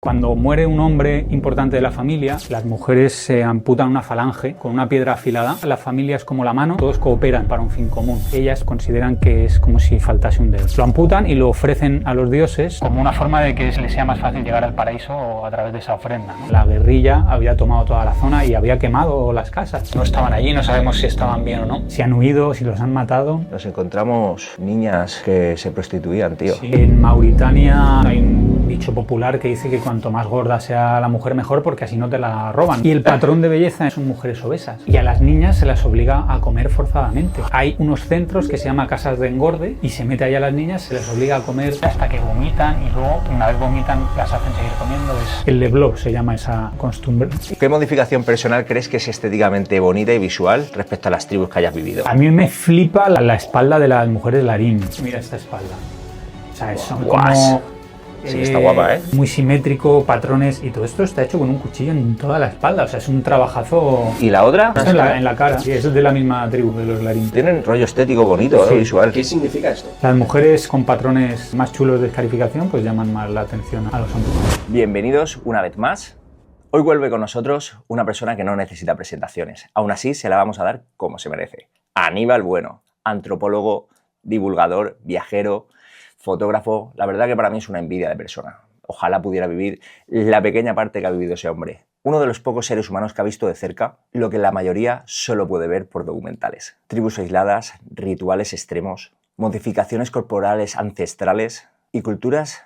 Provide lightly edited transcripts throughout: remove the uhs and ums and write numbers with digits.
Cuando muere un hombre importante de la familia, las mujeres se amputan una falange con una piedra afilada. La familia es como la mano, todos cooperan para un fin común. Ellas consideran que es como si faltase un dedo. Lo amputan y lo ofrecen a los dioses como una forma de que les sea más fácil llegar al paraíso a través de esa ofrenda, ¿no? La guerrilla había tomado toda la zona y había quemado las casas. No estaban allí, no sabemos si estaban bien o no. Si han huido, si los han matado. Nos encontramos niñas que se prostituían, tío. Sí. En Mauritania hay un dicho popular que dice que cuanto más gorda sea la mujer mejor, porque así no te la roban. Y el patrón de belleza son mujeres obesas. Y a las niñas se las obliga a comer forzadamente. Hay unos centros que se llaman casas de engorde y se mete ahí a las niñas, se les obliga a comer hasta que vomitan y luego, una vez vomitan, las hacen seguir comiendo. El leblop se llama esa costumbre. ¿Qué modificación personal crees que es estéticamente bonita y visual respecto a las tribus que hayas vivido? A mí me flipa la espalda de las mujeres larín. Mira esta espalda. O sea, son como... Sí, está guapa, ¿eh? Muy simétrico, patrones, y todo esto está hecho con un cuchillo en toda la espalda, o sea, es un trabajazo. ¿Y la otra? Esto en la cara, sí, es de la misma tribu de los larín. Tienen rollo estético bonito, Sí. visual. ¿Qué significa esto? Las mujeres con patrones más chulos de escarificación pues llaman más la atención a los hombres. Bienvenidos una vez más. Hoy vuelve con nosotros una persona que no necesita presentaciones. Aún así, se la vamos a dar como se merece. Aníbal Bueno, antropólogo, divulgador, viajero, fotógrafo. La verdad que para mí es una envidia de persona. Ojalá pudiera vivir la pequeña parte que ha vivido ese hombre. Uno de los pocos seres humanos que ha visto de cerca lo que la mayoría solo puede ver por documentales. Tribus aisladas, rituales extremos, modificaciones corporales ancestrales y culturas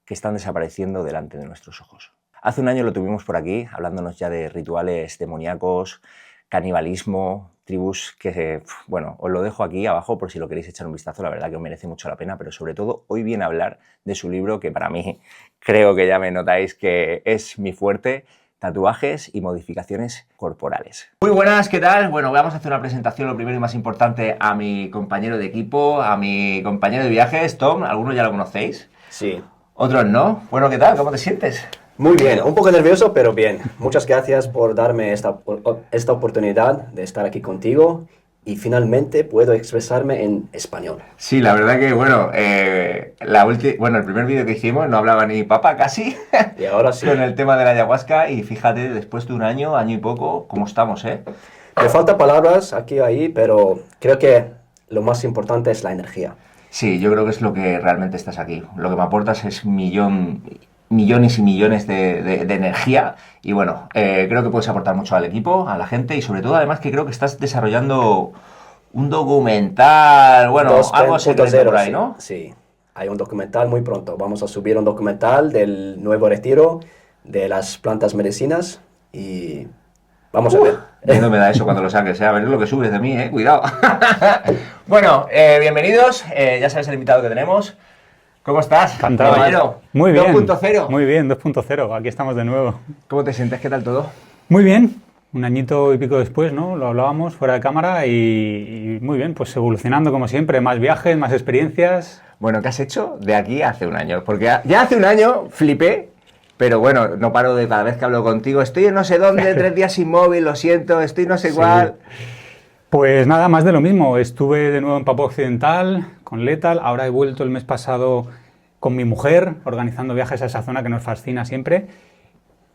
que están desapareciendo delante de nuestros ojos. Hace un año lo tuvimos por aquí, hablándonos ya de rituales demoníacos, canibalismo, tribus que, bueno, os lo dejo aquí abajo por si lo queréis echar un vistazo, la verdad que os merece mucho la pena, pero sobre todo hoy viene a hablar de su libro que para mí creo que ya me notáis que es mi fuerte, tatuajes y modificaciones corporales. Muy buenas, ¿qué tal? Bueno, vamos a hacer una presentación, lo primero y más importante, a mi compañero de equipo, a mi compañero de viajes, Tom, algunos ya lo conocéis, Sí. otros no. Bueno, ¿qué tal? ¿Cómo te sientes? Muy bien, un poco nervioso, pero bien. Muchas gracias por darme esta oportunidad de estar aquí contigo y finalmente puedo expresarme en español. Sí, la verdad que, bueno, el primer vídeo que hicimos no hablaba ni papa casi Y ahora sí. con el tema de la ayahuasca y fíjate, después de un año y poco, cómo estamos, ¿eh? Me faltan palabras aquí y ahí, pero creo que lo más importante es la energía. Sí, yo creo que es lo que realmente estás aquí. Lo que me aportas es millones y millones de energía y bueno, creo que puedes aportar mucho al equipo, a la gente y sobre todo además que creo que estás desarrollando un documental, bueno, algo secreto por ahí, ¿no? Sí, hay un documental muy pronto. Vamos a subir un documental del nuevo retiro de las plantas medicinas y vamos a ver. Miedo me da eso cuando lo saques, a ver lo que subes de mí, cuidado. Bueno, bienvenidos, ya sabes el invitado que tenemos. ¿Cómo estás? Encantado. Compañero? Muy bien. 2.0. Muy bien, 2.0, aquí estamos de nuevo. ¿Cómo te sientes? ¿Qué tal todo? Muy bien, un añito y pico después, ¿no? Lo hablábamos fuera de cámara y muy bien, pues evolucionando como siempre, más viajes, más experiencias. Bueno, ¿qué has hecho de aquí hace un año? Porque ya hace un año flipé, pero bueno, no paro de cada vez que hablo contigo. Estoy en no sé dónde, 3 días sin móvil, lo siento, estoy no sé cuál. Pues nada, más de lo mismo. Estuve de nuevo en Papúa Occidental con Lethal, ahora he vuelto el mes pasado con mi mujer, organizando viajes a esa zona que nos fascina siempre.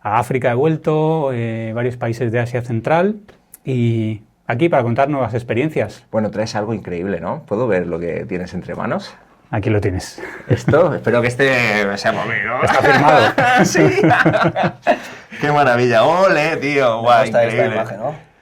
A África he vuelto, varios países de Asia Central y aquí para contar nuevas experiencias. Bueno, traes algo increíble, ¿no? ¿Puedo ver lo que tienes entre manos? Aquí lo tienes. Esto, espero que se ha movido. Está firmado. Sí. Qué maravilla. ¡Ole, tío! Me Guau, gusta increíble. esta imagen, ¿no?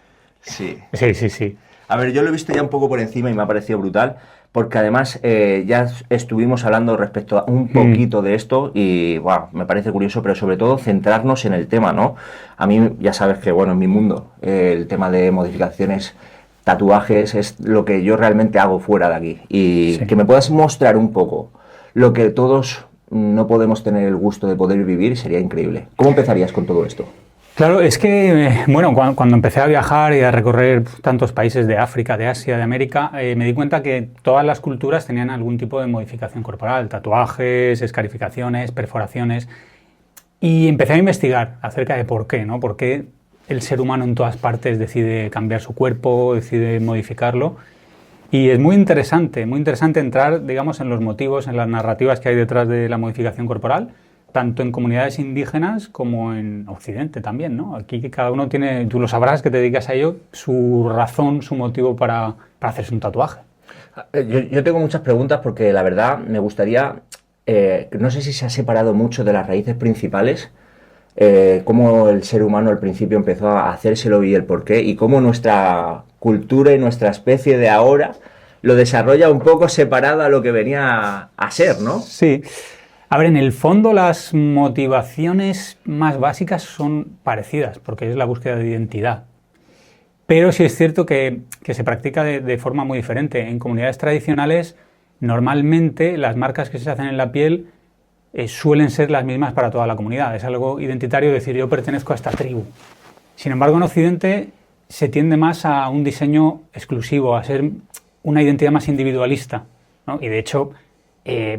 Sí. Sí. A ver, yo lo he visto ya un poco por encima y me ha parecido brutal, porque además ya estuvimos hablando respecto a un poquito de esto y wow, me parece curioso, pero sobre todo centrarnos en el tema, ¿no? A mí ya sabes que, bueno, en mi mundo el tema de modificaciones, tatuajes, es lo que yo realmente hago fuera de aquí. Y Sí. que me puedas mostrar un poco lo que todos no podemos tener el gusto de poder vivir sería increíble. ¿Cómo empezarías con todo esto? Claro, es que, bueno, cuando empecé a viajar y a recorrer tantos países de África, de Asia, de América, me di cuenta que todas las culturas tenían algún tipo de modificación corporal, tatuajes, escarificaciones, perforaciones, y empecé a investigar acerca de por qué, ¿no? Por qué el ser humano en todas partes decide cambiar su cuerpo, decide modificarlo, y es muy interesante entrar, digamos, en los motivos, en las narrativas que hay detrás de la modificación corporal, tanto en comunidades indígenas como en Occidente también, ¿no? Aquí que cada uno tiene, tú lo sabrás que te dedicas a ello, su razón, su motivo para hacerse un tatuaje. Yo tengo muchas preguntas porque la verdad me gustaría, no sé si se ha separado mucho de las raíces principales, cómo el ser humano al principio empezó a hacérselo y el porqué, y cómo nuestra cultura y nuestra especie de ahora lo desarrolla un poco separado a lo que venía a ser, ¿no? Sí. A ver, en el fondo las motivaciones más básicas son parecidas, porque es la búsqueda de identidad. Pero sí es cierto que se practica de forma muy diferente. En comunidades tradicionales, normalmente las marcas que se hacen en la piel suelen ser las mismas para toda la comunidad. Es algo identitario decir yo pertenezco a esta tribu. Sin embargo, en Occidente se tiende más a un diseño exclusivo, a ser una identidad más individualista, ¿no? Y de hecho,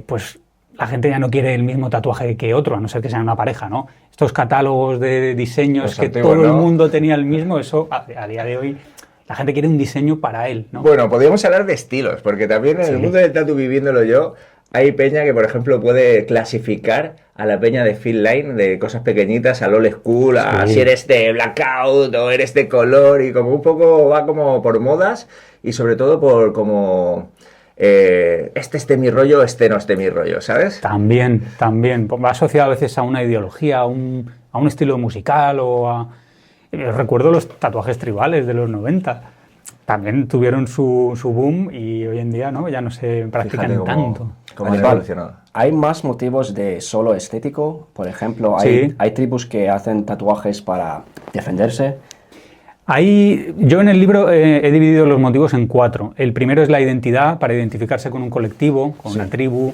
pues la gente ya no quiere el mismo tatuaje que otro, a no ser que sean una pareja, ¿no? Estos catálogos de diseños Los que antiguos, todo el ¿no? mundo tenía el mismo, eso a día de hoy la gente quiere un diseño para él, ¿no? Bueno, podríamos hablar de estilos, porque también en el mundo del tatu viviéndolo yo, hay peña que, por ejemplo, puede clasificar a la peña de Feel Line, de cosas pequeñitas, al old school, a si eres de blackout o eres de color, y como un poco va como por modas y sobre todo por como este es de mi rollo, este no es de mi rollo, ¿sabes? También. Va asociado a veces a una ideología, a un estilo musical o a... Recuerdo los tatuajes tribales de los 90. También tuvieron su boom y hoy en día ¿no? Ya no se practican Fíjate tanto. cómo ha Aníbal, evolucionado. ¿hay más motivos de solo estético? Por ejemplo, Sí. hay tribus que hacen tatuajes para defenderse. Yo en el libro he dividido los motivos en 4. El primero es la identidad, para identificarse con un colectivo, con una tribu,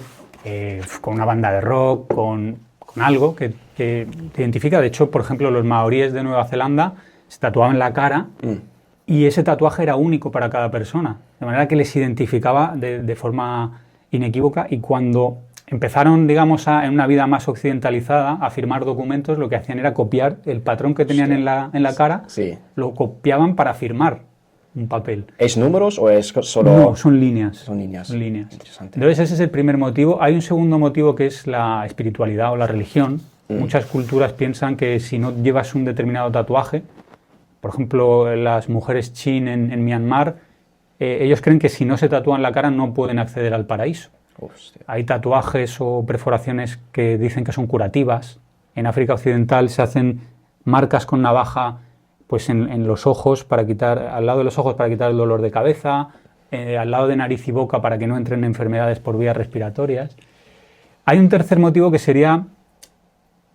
con una banda de rock, con algo que te identifica. De hecho, por ejemplo, los maoríes de Nueva Zelanda se tatuaban la cara y ese tatuaje era único para cada persona, de manera que les identificaba de forma inequívoca, y cuando empezaron, digamos, en una vida más occidentalizada a firmar documentos, lo que hacían era copiar el patrón que tenían en la cara, lo copiaban para firmar un papel. ¿Es números o es solo...? No, son líneas. Son líneas. Interesante. Entonces ese es el primer motivo. Hay un segundo motivo que es la espiritualidad o la religión. Muchas culturas piensan que si no llevas un determinado tatuaje, por ejemplo, las mujeres chin en Myanmar, ellos creen que si no se tatúan la cara no pueden acceder al paraíso. Hostia. Hay tatuajes o perforaciones que dicen que son curativas. En África Occidental se hacen marcas con navaja pues en los ojos, al lado de los ojos para quitar el dolor de cabeza, al lado de nariz y boca para que no entren enfermedades por vías respiratorias. Hay un tercer motivo que sería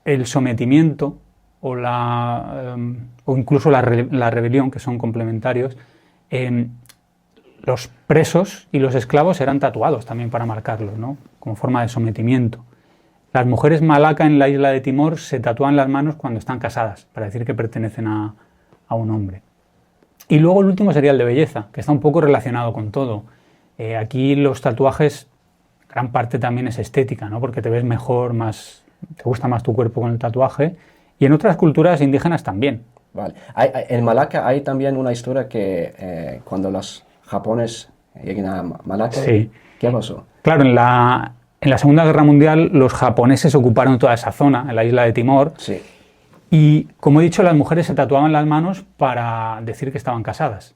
el sometimiento o incluso la rebelión, que son complementarios. Los presos y los esclavos eran tatuados también para marcarlos, ¿no? Como forma de sometimiento. Las mujeres malaca en la isla de Timor se tatúan las manos cuando están casadas, para decir que pertenecen a un hombre. Y luego el último sería el de belleza, que está un poco relacionado con todo. Aquí los tatuajes, gran parte también es estética, ¿no? Porque te ves mejor, te gusta más tu cuerpo con el tatuaje. Y en otras culturas indígenas también. Vale. En Malaca hay también una historia que cuando los japoneses llegan a Malaca, Sí. ¿qué pasó? Claro, en la Segunda Guerra Mundial los japoneses ocuparon toda esa zona, en la isla de Timor. Sí. Y, como he dicho, las mujeres se tatuaban las manos para decir que estaban casadas.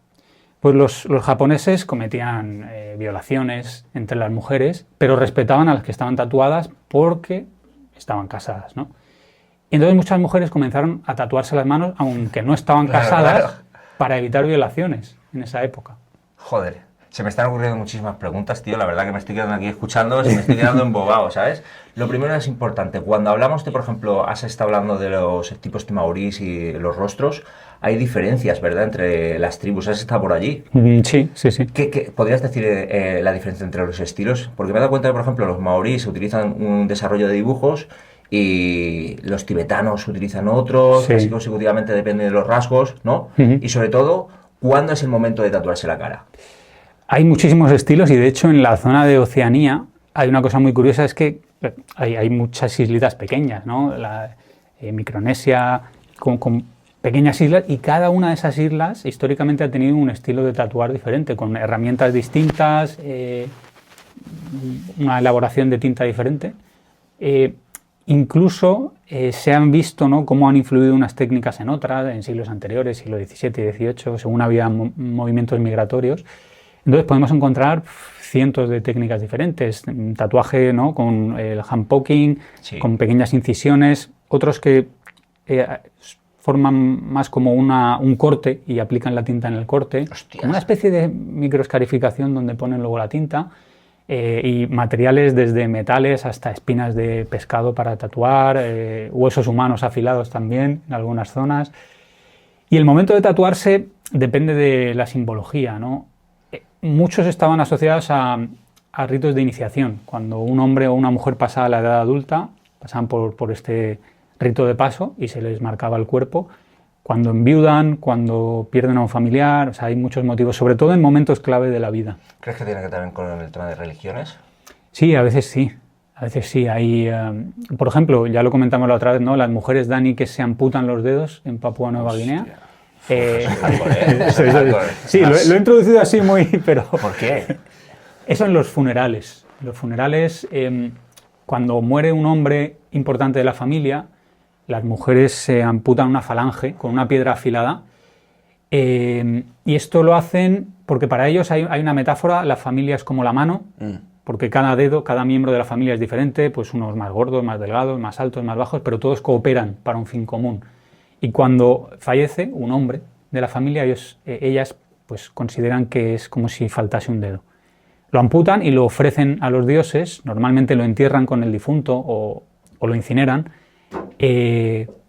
Pues los japoneses cometían violaciones entre las mujeres, pero respetaban a las que estaban tatuadas porque estaban casadas, ¿no? Y entonces muchas mujeres comenzaron a tatuarse las manos, aunque no estaban casadas, para evitar violaciones en esa época. Joder, se me están ocurriendo muchísimas preguntas, tío. La verdad que me estoy quedando aquí escuchando, me estoy quedando embobado, ¿sabes? Lo primero es importante. Cuando hablamos de, por ejemplo, has estado hablando de los tipos de maorís y los rostros, hay diferencias, ¿verdad?, entre las tribus. ¿Has estado por allí? Sí. ¿Qué podrías decir la diferencia entre los estilos? Porque me he dado cuenta que, por ejemplo, los maorís utilizan un desarrollo de dibujos y los tibetanos utilizan otros, Sí. así consecutivamente depende de los rasgos, ¿no? Y sobre todo, ¿cuándo es el momento de tatuarse la cara? Hay muchísimos estilos y, de hecho, en la zona de Oceanía hay una cosa muy curiosa, es que hay muchas islitas pequeñas, ¿no? Micronesia, con pequeñas islas, y cada una de esas islas históricamente ha tenido un estilo de tatuar diferente, con herramientas distintas, una elaboración de tinta diferente. incluso se han visto, ¿no?, cómo han influido unas técnicas en otras, en siglos anteriores, siglo XVII y XVIII, según había movimientos migratorios. Entonces podemos encontrar cientos de técnicas diferentes. Tatuaje, ¿no?, con el hand poking, sí, con pequeñas incisiones, otros que forman más como un corte y aplican la tinta en el corte. Hostias. Una especie de microescarificación donde ponen luego la tinta. Y materiales desde metales hasta espinas de pescado para tatuar, huesos humanos afilados también en algunas zonas. Y el momento de tatuarse depende de la simbología, ¿no? Muchos estaban asociados a ritos de iniciación. Cuando un hombre o una mujer pasaba a la edad adulta, pasaban por este rito de paso y se les marcaba el cuerpo. Cuando enviudan, cuando pierden a un familiar, o sea, hay muchos motivos, sobre todo en momentos clave de la vida. ¿Crees que tiene que ver con el tema de religiones? Sí, a veces sí. A veces sí. Hay, por ejemplo, ya lo comentamos la otra vez, ¿no?, las mujeres, Dani, que se amputan los dedos en Papúa Nueva Guinea. Sí, lo he introducido así muy... pero ¿por qué? Eso en los funerales. Los funerales, cuando muere un hombre importante de la familia, las mujeres se amputan una falange con una piedra afilada, y esto lo hacen porque para ellos hay una metáfora: la familia es como la mano, porque cada dedo, cada miembro de la familia es diferente, pues unos más gordos, más delgados, más altos, más bajos, pero todos cooperan para un fin común. Y cuando fallece un hombre de la familia, ellas pues consideran que es como si faltase un dedo. Lo amputan y lo ofrecen a los dioses, normalmente lo entierran con el difunto o lo incineran,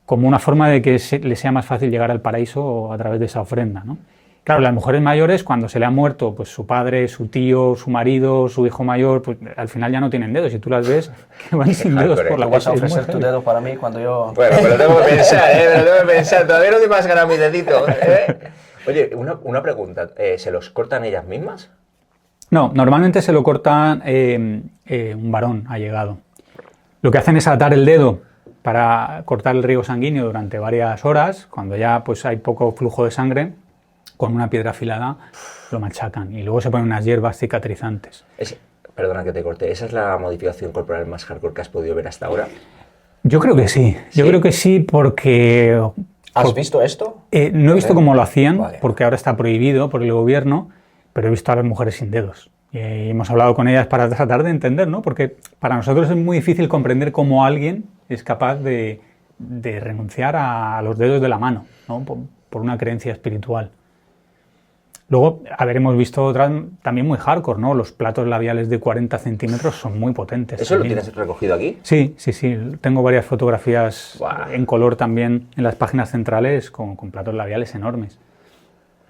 como una forma de que les sea más fácil llegar al paraíso a través de esa ofrenda, ¿no? Claro, las mujeres mayores, cuando se le ha muerto pues su padre, su tío, su marido, su hijo mayor, pues al final ya no tienen dedos, y tú las ves que van sin dedos por la calle. ¿Vas a ofrecer tu dedo para mí cuando yo...? Bueno, pero tengo que pensar, todavía no te vas a ganar mi dedito, Oye, una pregunta, ¿se los cortan ellas mismas? No, normalmente se lo cortan un varón allegado. Lo que hacen es atar el dedo para cortar el riego sanguíneo durante varias horas. Cuando ya pues hay poco flujo de sangre, con una piedra afilada lo machacan y luego se ponen unas hierbas cicatrizantes. Perdona que te corte, ¿esa es la modificación corporal más hardcore que has podido ver hasta ahora? Yo creo que sí. Yo creo que sí, porque... ¿Has visto esto? No he visto cómo lo hacían, vale, porque ahora está prohibido por el gobierno, pero he visto a las mujeres sin dedos. Y hemos hablado con ellas para tratar de entender, ¿no? Porque para nosotros es muy difícil comprender cómo alguien es capaz de renunciar a los dedos de la mano, ¿no?, por una creencia espiritual. Luego, hemos visto otras también muy hardcore, ¿no? Los platos labiales de 40 centímetros son muy potentes. ¿Eso también. lo tienes recogido aquí? Sí. Tengo varias fotografías en color también en las páginas centrales con platos labiales enormes.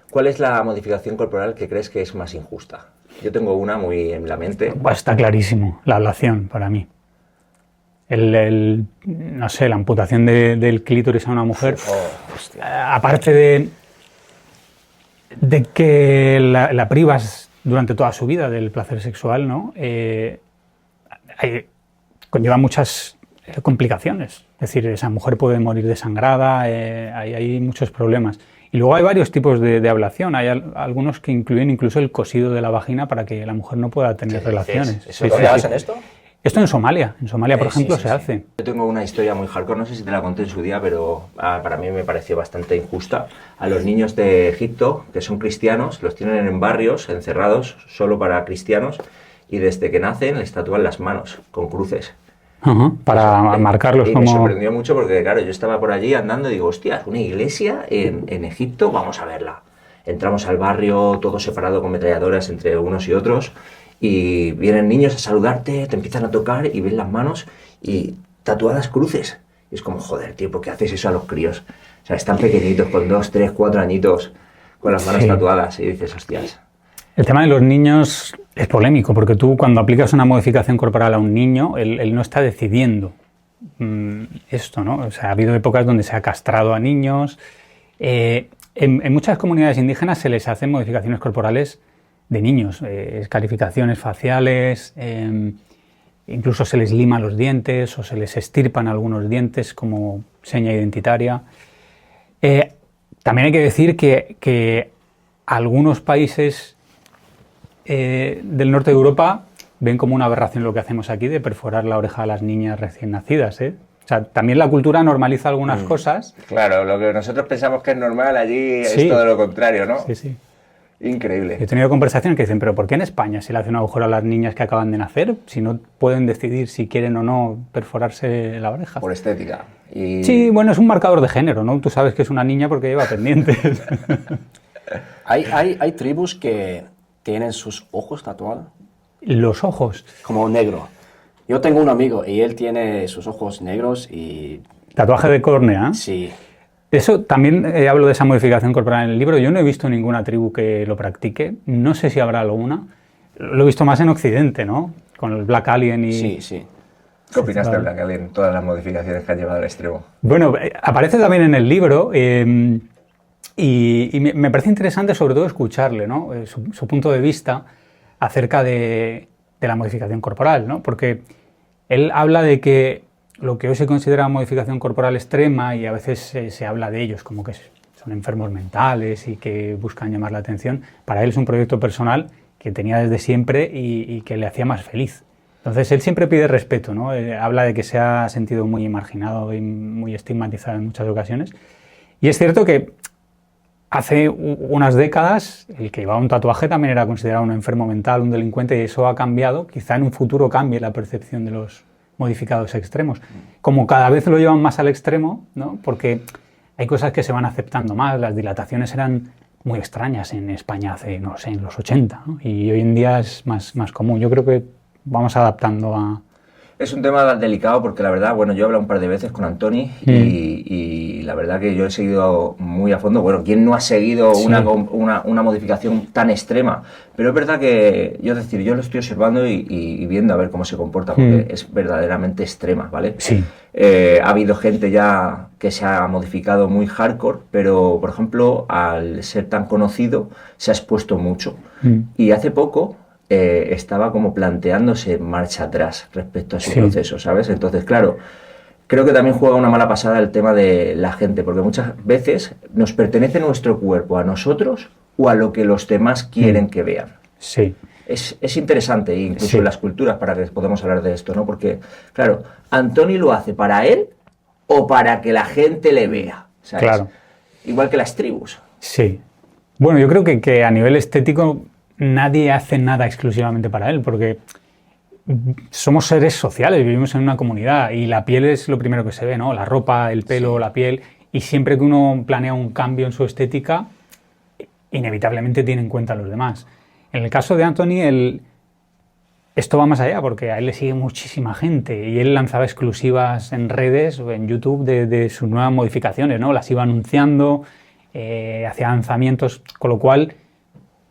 ¿Cuál es la modificación corporal que crees que es más injusta? Yo tengo una muy en la mente. Pues está clarísimo, la ablación para mí. No sé, la amputación del clítoris a una mujer, aparte de que la privas durante toda su vida del placer sexual, ¿no? Conlleva muchas complicaciones. Es decir, esa mujer puede morir desangrada, hay muchos problemas. Y luego hay varios tipos de ablación. Hay algunos que incluyen incluso el cosido de la vagina para que la mujer no pueda tener relaciones. ¿Dónde hacen esto? Esto en Somalia. En Somalia, por ejemplo, se hace. Yo tengo una historia muy hardcore, no sé si te la conté en su día, pero para mí me pareció bastante injusta. A los niños de Egipto, que son cristianos, los tienen en barrios encerrados solo para cristianos, y desde que nacen les tatúan las manos con cruces. Para marcarlos como... Me sorprendió mucho porque, claro, yo estaba por allí andando y digo, hostias, una iglesia en Egipto, vamos a verla. Entramos al barrio, todo separado con metralladoras entre unos y otros, y vienen niños a saludarte, te empiezan a tocar y ven las manos y tatuadas cruces. Y es como, joder, tío, ¿por qué haces eso a los críos? O sea, están pequeñitos, con 2, 3, 4 añitos, con las manos tatuadas, y dices, hostias. El tema de los niños es polémico, porque tú cuando aplicas una modificación corporal a un niño, él no está decidiendo esto, ¿no? O sea, ha habido épocas donde se ha castrado a niños. En muchas comunidades indígenas se les hacen modificaciones corporales de niños, escarificaciones faciales, incluso se les liman los dientes o se les estirpan algunos dientes como seña identitaria. También hay que decir que algunos países del norte de Europa ven como una aberración lo que hacemos aquí de perforar la oreja a las niñas recién nacidas, ¿eh? O sea, también la cultura normaliza algunas cosas. Claro, lo que nosotros pensamos que es normal, allí Sí. es todo lo contrario, ¿no? Sí, sí. Increíble. He tenido conversaciones que dicen, pero ¿por qué en España se le hace un agujero a las niñas que acaban de nacer si no pueden decidir si quieren o no perforarse la oreja? Por estética. Y... Sí, bueno, es un marcador de género, ¿no? Tú sabes que es una niña porque lleva pendientes. Hay tribus que tienen sus ojos tatuados Los ojos. como negro. Yo tengo un amigo y él tiene sus ojos negros y Tatuaje de córnea. sí, Eso también hablo de esa modificación corporal en el libro. Yo no he visto ninguna tribu que lo practique. No sé si habrá alguna. Lo he visto más en Occidente, ¿no? Con el Black Alien y... sí, sí. ¿Qué opinaste de Vale. Black Alien? Todas las modificaciones que han llevado al extremo. Bueno, aparece también en el libro y me parece interesante sobre todo escucharle, ¿no? Su punto de vista acerca de la modificación corporal, ¿no? Porque él habla de que lo que hoy se considera modificación corporal extrema y a veces se habla de ellos como que son enfermos mentales y que buscan llamar la atención, para él es un proyecto personal que tenía desde siempre y que le hacía más feliz. Entonces él siempre pide respeto, ¿no? Habla de que se ha sentido muy marginado y muy estigmatizado en muchas ocasiones. Y es cierto que hace unas décadas el que llevaba un tatuaje también era considerado un enfermo mental, un delincuente, y eso ha cambiado. Quizá en un futuro cambie la percepción de los modificados extremos. Como cada vez lo llevan más al extremo, ¿no? Porque hay cosas que se van aceptando más. Las dilataciones eran muy extrañas en España hace, no sé, en los 80, ¿no? Y hoy en día es más común. Yo creo que vamos adaptando a... Es un tema delicado porque la verdad, bueno, yo he hablado un par de veces con Antoni y la verdad que yo he seguido muy a fondo. Bueno, ¿quién no ha seguido Sí. una modificación tan extrema? Pero es verdad que, yo lo estoy observando y viendo a ver cómo se comporta porque es verdaderamente extrema, ¿vale? Sí. Ha habido gente ya que se ha modificado muy hardcore, pero por ejemplo, al ser tan conocido, se ha expuesto mucho. Y hace poco estaba como planteándose marcha atrás respecto a su Sí. proceso, ¿sabes? Entonces, claro, creo que también juega una mala pasada el tema de la gente, porque muchas veces nos pertenece nuestro cuerpo a nosotros o a lo que los demás quieren que vean. Sí. Es interesante, incluso Sí. en las culturas, para que podamos hablar de esto, ¿no? Porque, claro, Antoni lo hace para él o para que la gente le vea, ¿sabes? Claro. Igual que las tribus. Sí. Bueno, yo creo que a nivel estético nadie hace nada exclusivamente para él, porque somos seres sociales, vivimos en una comunidad y la piel es lo primero que se ve, ¿no? La ropa, el pelo, la piel, y siempre que uno planea un cambio en su estética, inevitablemente tiene en cuenta a los demás. En el caso de Antoni, esto va más allá, porque a él le sigue muchísima gente y él lanzaba exclusivas en redes o en YouTube de sus nuevas modificaciones, ¿no? Las iba anunciando, hacía lanzamientos, con lo cual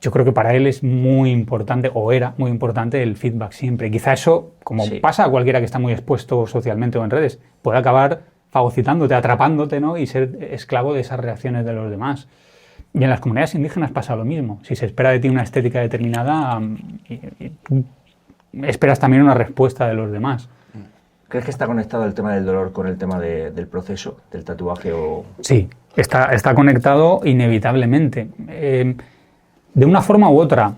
yo creo que para él es muy importante, o era muy importante, el feedback siempre. Quizá eso, como Sí. pasa a cualquiera que está muy expuesto socialmente o en redes, puede acabar fagocitándote, atrapándote, ¿no? Y ser esclavo de esas reacciones de los demás. Y en las comunidades indígenas pasa lo mismo. Si se espera de ti una estética determinada, y tú esperas también una respuesta de los demás. ¿Crees que está conectado el tema del dolor con el tema del proceso, del tatuaje o...? Sí, está conectado inevitablemente. De una forma u otra,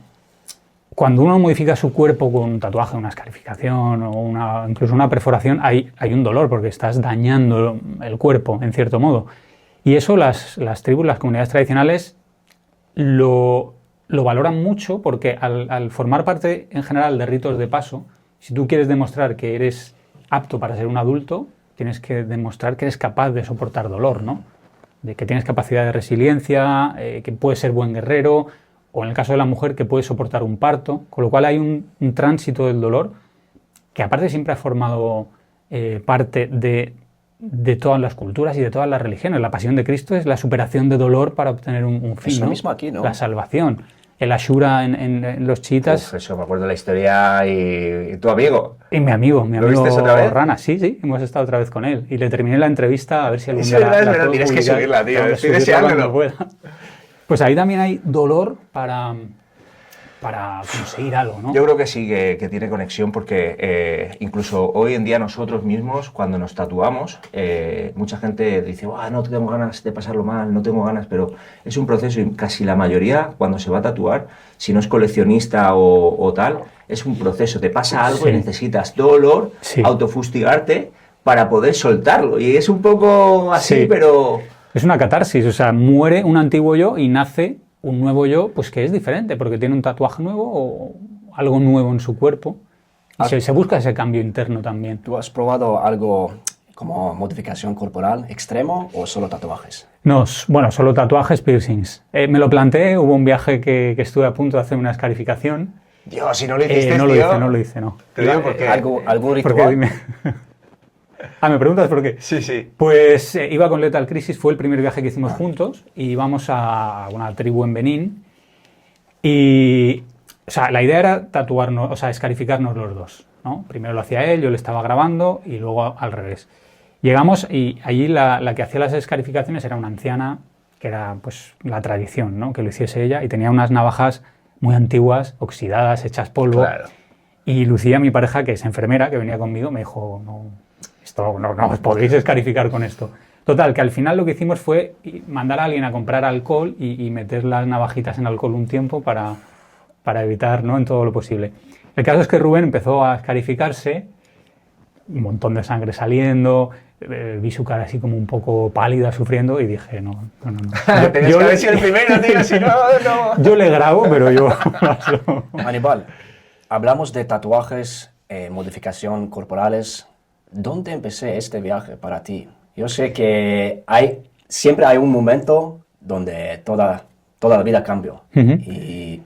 cuando uno modifica su cuerpo con un tatuaje, una escarificación o incluso una perforación, hay un dolor porque estás dañando el cuerpo, en cierto modo. Y eso las tribus, las comunidades tradicionales lo valoran mucho porque al formar parte en general de ritos de paso, si tú quieres demostrar que eres apto para ser un adulto, tienes que demostrar que eres capaz de soportar dolor, ¿no? De que tienes capacidad de resiliencia, que puedes ser buen guerrero, o en el caso de la mujer que puede soportar un parto, con lo cual hay un tránsito del dolor que aparte siempre ha formado parte de todas las culturas y de todas las religiones. La pasión de Cristo es la superación de dolor para obtener un fin, Es lo ¿no? mismo aquí, ¿no? La salvación. El Ashura en los chiitas. Uf, eso, me acuerdo de la historia y tu amigo. Y mi amigo ¿Lo viste otra vez? Rana, sí, hemos estado otra vez con él. Y le terminé la entrevista a ver si algún Es día verdad, puedo tienes que publicar. subirla, tío, Tengo que estoy subirla deseándolo. cuando pueda. Pues ahí también hay dolor para para conseguir algo, ¿no? Yo creo que sí, que tiene conexión porque incluso hoy en día nosotros mismos, cuando nos tatuamos, mucha gente dice, no tengo ganas de pasarlo mal, no tengo ganas, pero es un proceso y casi la mayoría cuando se va a tatuar, si no es coleccionista o tal, es un proceso, te pasa algo y necesitas dolor, autofustigarte para poder soltarlo. Y es un poco así, pero... Es una catarsis, o sea, muere un antiguo yo y nace un nuevo yo, pues que es diferente, porque tiene un tatuaje nuevo o algo nuevo en su cuerpo. Y se busca ese cambio interno también. ¿Tú has probado algo como modificación corporal extremo o solo tatuajes? No, bueno, solo tatuajes, piercings. Me lo planteé, hubo un viaje que estuve a punto de hacer una escarificación. Dios, si no lo hiciste, no lo hice. Te digo porque... ¿Algún ritual? Porque dime... ¿me preguntas por qué? Sí. Pues iba con Lethal Crisis, fue el primer viaje que hicimos juntos, y íbamos a una tribu en Benín, y o sea, la idea era tatuarnos, o sea, escarificarnos los dos, ¿no? Primero lo hacía él, yo le estaba grabando, y luego al revés. Llegamos y allí la que hacía las escarificaciones era una anciana, que era pues la tradición, ¿no? Que lo hiciese ella, y tenía unas navajas muy antiguas, oxidadas, hechas polvo. Claro. Y Lucía, mi pareja, que es enfermera, que venía conmigo, me dijo, no os podéis escarificar con esto. Total, que al final lo que hicimos fue mandar a alguien a comprar alcohol y meter las navajitas en alcohol un tiempo para evitar, ¿no?, en todo lo posible. El caso es que Rubén empezó a escarificarse, un montón de sangre saliendo, vi su cara así como un poco pálida, sufriendo, y dije, no. Tenías que haber sido el primero, tío, si no... Yo le grabo, pero yo... Aníbal, hablamos de tatuajes, modificación corporales. ¿Dónde empecé este viaje para ti? Yo sé que siempre hay un momento donde toda la vida cambió. Y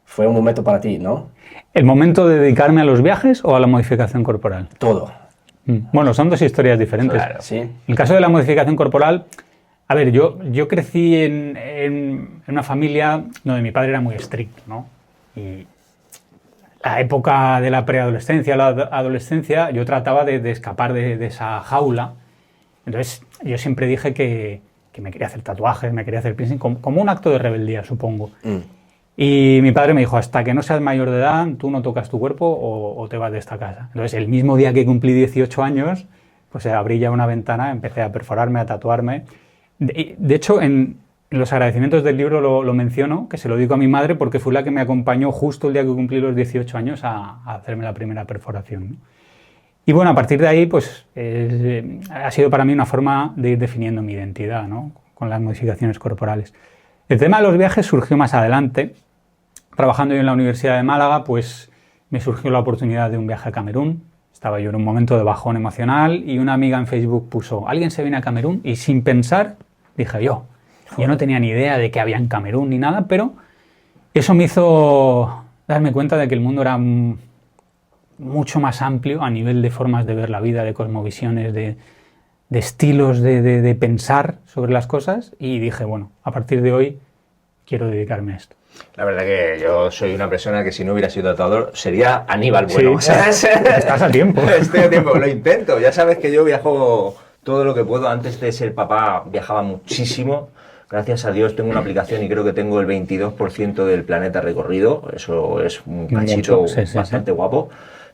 fue un momento para ti, ¿no? ¿El momento de dedicarme a los viajes o a la modificación corporal? Todo. Bueno, son dos historias diferentes. Claro. Sí. En el caso de la modificación corporal, a ver, yo crecí en una familia donde mi padre era muy estricto, ¿no? Y la época de la preadolescencia, la adolescencia, yo trataba de escapar de esa jaula. Entonces, yo siempre dije que me quería hacer tatuajes, me quería hacer piercing, como un acto de rebeldía, supongo. Y mi padre me dijo, hasta que no seas mayor de edad, tú no tocas tu cuerpo o te vas de esta casa. Entonces, el mismo día que cumplí 18 años, pues abrí ya una ventana, empecé a perforarme, a tatuarme. De hecho, en los agradecimientos del libro lo menciono, que se lo digo a mi madre porque fue la que me acompañó justo el día que cumplí los 18 años a hacerme la primera perforación, ¿no? Y bueno, a partir de ahí, pues ha sido para mí una forma de ir definiendo mi identidad, ¿no?, con las modificaciones corporales. El tema de los viajes surgió más adelante. Trabajando yo en la Universidad de Málaga, pues me surgió la oportunidad de un viaje a Camerún. Estaba yo en un momento de bajón emocional y una amiga en Facebook puso, ¿alguien se viene a Camerún? Y sin pensar, dije yo no tenía ni idea de que había en Camerún ni nada, pero eso me hizo darme cuenta de que el mundo era mucho más amplio a nivel de formas de ver la vida, de cosmovisiones, de estilos de pensar sobre las cosas, y dije, bueno, a partir de hoy quiero dedicarme a esto. La verdad que yo soy una persona que si no hubiera sido tatuador sería Aníbal Bueno. Sí, estás a tiempo. Estoy a tiempo, lo intento. Ya sabes que yo viajo todo lo que puedo. Antes de ser papá viajaba muchísimo. Gracias a Dios tengo una aplicación y creo que tengo el 22% del planeta recorrido. Eso es un cachito bastante guapo.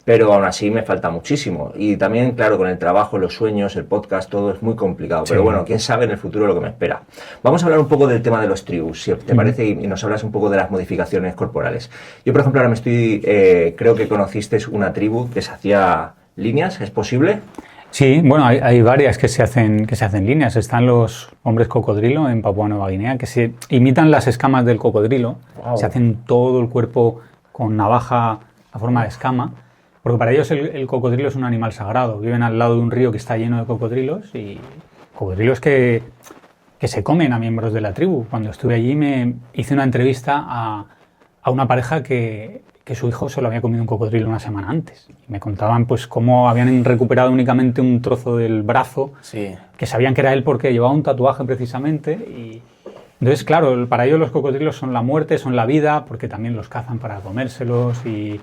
Pero aún así me falta muchísimo. Y también, claro, con el trabajo, los sueños, el podcast, todo es muy complicado. Pero bueno, quién sabe en el futuro lo que me espera. Vamos a hablar un poco del tema de los tribus, si te parece, y nos hablas un poco de las modificaciones corporales. Yo, por ejemplo, ahora creo que conociste una tribu que se hacía líneas, ¿es posible? Sí, bueno, hay varias que se hacen líneas. Están los hombres cocodrilo en Papúa Nueva Guinea, que se imitan las escamas del cocodrilo. Wow. Se hacen todo el cuerpo con navaja a forma de escama. Porque para ellos el cocodrilo es un animal sagrado. Viven al lado de un río que está lleno de cocodrilos y cocodrilos que se comen a miembros de la tribu. Cuando estuve allí me hice una entrevista a una pareja que su hijo se lo había comido un cocodrilo una semana antes. Y me contaban pues cómo habían recuperado únicamente un trozo del brazo, que sabían que era él porque llevaba un tatuaje precisamente. Y entonces, claro, para ellos los cocodrilos son la muerte, son la vida, porque también los cazan para comérselos y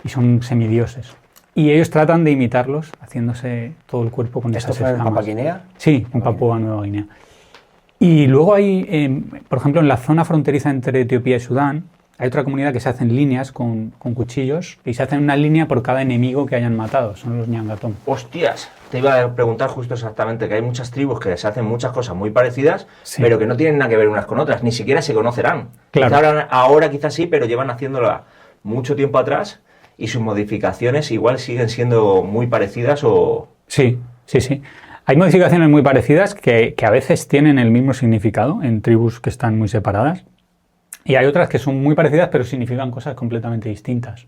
son semidioses. Y ellos tratan de imitarlos, haciéndose todo el cuerpo con esas escamas. ¿Esto fue en Papúa Guinea? Sí, en Papúa Nueva Guinea. Y luego hay, por ejemplo, en la zona fronteriza entre Etiopía y Sudán, Hay otra comunidad que se hacen líneas con cuchillos y se hacen una línea por cada enemigo que hayan matado. Son los Ñangatón. Hostias, te iba a preguntar justo exactamente que hay muchas tribus que se hacen muchas cosas muy parecidas, Sí. pero que no tienen nada que ver unas con otras, ni siquiera se conocerán. Claro. Ahora quizás sí, pero llevan haciéndola mucho tiempo atrás y sus modificaciones igual siguen siendo muy parecidas o... Sí, sí, sí. Hay modificaciones muy parecidas que a veces tienen el mismo significado en tribus que están muy separadas. Y hay otras que son muy parecidas pero significan cosas completamente distintas.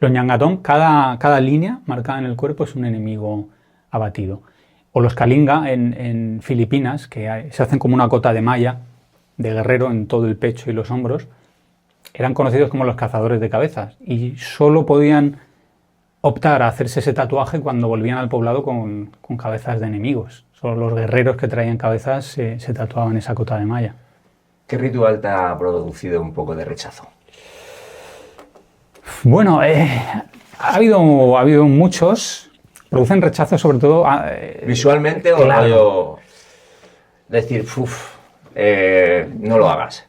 Los Ñangatón, cada línea marcada en el cuerpo es un enemigo abatido. O los Kalinga en Filipinas, que se hacen como una cota de malla de guerrero en todo el pecho y los hombros, eran conocidos como los cazadores de cabezas y solo podían optar a hacerse ese tatuaje cuando volvían al poblado con cabezas de enemigos. Solo los guerreros que traían cabezas se tatuaban esa cota de malla. ¿Qué ritual te ha producido un poco de rechazo? Bueno, ha habido muchos. Producen rechazo sobre todo... ¿Visualmente o claro. rollo decir, no lo hagas?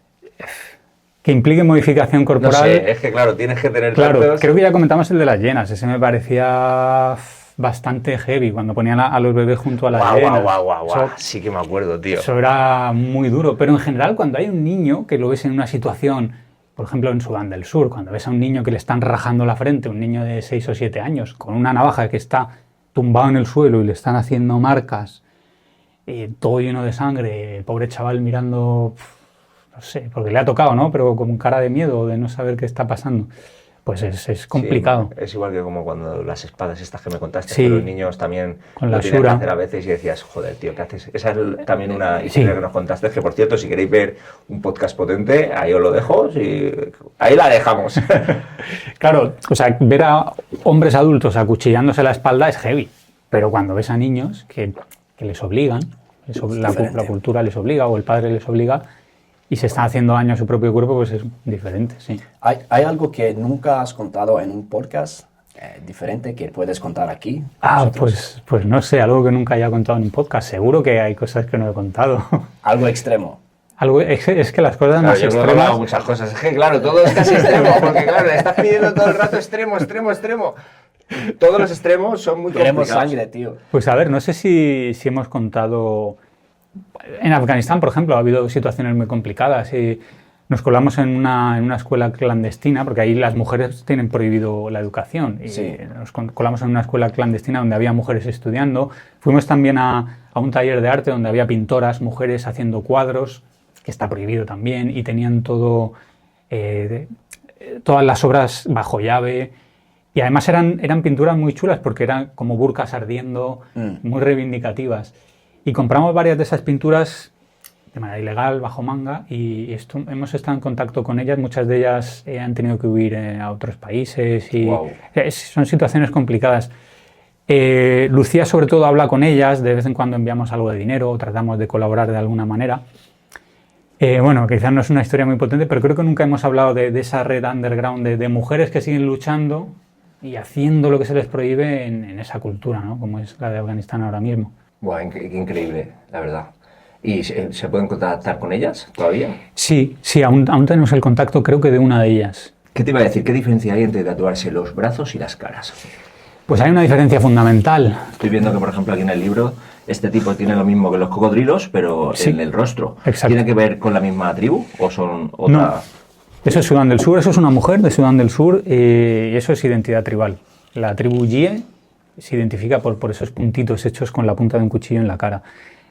Que implique modificación No corporal. sé, es que claro, tienes que tener Claro, tantos... creo que ya comentamos el de las hienas. Ese me parecía bastante heavy cuando ponían a los bebés junto a las hienas. Guau. Eso- Sí que me acuerdo, tío. Eso era muy duro, pero en general cuando hay un niño que lo ves en una situación, por ejemplo en Sudán del Sur, cuando ves a un niño que le están rajando la frente, un niño de 6 o 7 años, con una navaja que está tumbado en el suelo y le están haciendo marcas, todo lleno de sangre, el pobre chaval mirando, no sé, porque le ha tocado, ¿no? Pero con cara de miedo, de no saber qué está pasando, pues es complicado. Sí, es igual que como cuando las espadas estas que me contaste, Sí. que los niños también Con lo la tienen que sura. hacer a veces y decías, joder, tío, ¿qué haces? Esa es también una historia Sí. que nos contaste, que por cierto, si queréis ver un podcast potente, ahí os lo dejo, ahí la dejamos. Claro, o sea, ver a hombres adultos acuchillándose la espalda es heavy, pero cuando ves a niños que les obligan, la cultura les obliga o el padre les obliga y se están haciendo daño a su propio cuerpo, pues es diferente, sí. ¿Hay algo que nunca has contado en un podcast diferente que puedes contar aquí? Pues no sé, algo que nunca haya contado en un podcast. Seguro que hay cosas que no he contado. Algo extremo. Es que las cosas Claro, más yo creo que he extremas... hablado muchas cosas. Es que, claro, todo es casi extremo, porque, claro, le estás pidiendo todo el rato extremo. Todos los extremos son muy Queremos complicados. sangre, tío. Pues a ver, no sé si hemos contado... En Afganistán, por ejemplo, ha habido situaciones muy complicadas y nos colamos en una escuela clandestina, porque ahí las mujeres tienen prohibido la educación. Y Sí. nos colamos en una escuela clandestina donde había mujeres estudiando. Fuimos también a un taller de arte donde había pintoras, mujeres haciendo cuadros, que está prohibido también, y tenían todas las obras bajo llave. Y además eran pinturas muy chulas porque eran como burkas ardiendo, muy reivindicativas. Y compramos varias de esas pinturas de manera ilegal, bajo manga, y hemos estado en contacto con ellas. Muchas de ellas han tenido que huir a otros países y Wow. Son situaciones complicadas. Lucía sobre todo habla con ellas, de vez en cuando enviamos algo de dinero o tratamos de colaborar de alguna manera. Bueno, quizás no es una historia muy potente, pero creo que nunca hemos hablado de esa red underground de mujeres que siguen luchando y haciendo lo que se les prohíbe en esa cultura, ¿no? Como es la de Afganistán ahora mismo. Buah, qué increíble, la verdad. ¿Y se pueden contactar con ellas todavía? Sí, aún tenemos el contacto, creo que de una de ellas. ¿Qué te iba a decir? ¿Qué diferencia hay entre tatuarse los brazos y las caras? Pues hay una diferencia fundamental. Estoy viendo que, por ejemplo, aquí en el libro, este tipo tiene lo mismo que los cocodrilos, pero Sí. en el rostro. Exacto. ¿Tiene que ver con la misma tribu o son otra...? No, eso es Sudán del Sur, eso es una mujer de Sudán del Sur y eso es identidad tribal. La tribu Yie se identifica por esos puntitos hechos con la punta de un cuchillo en la cara.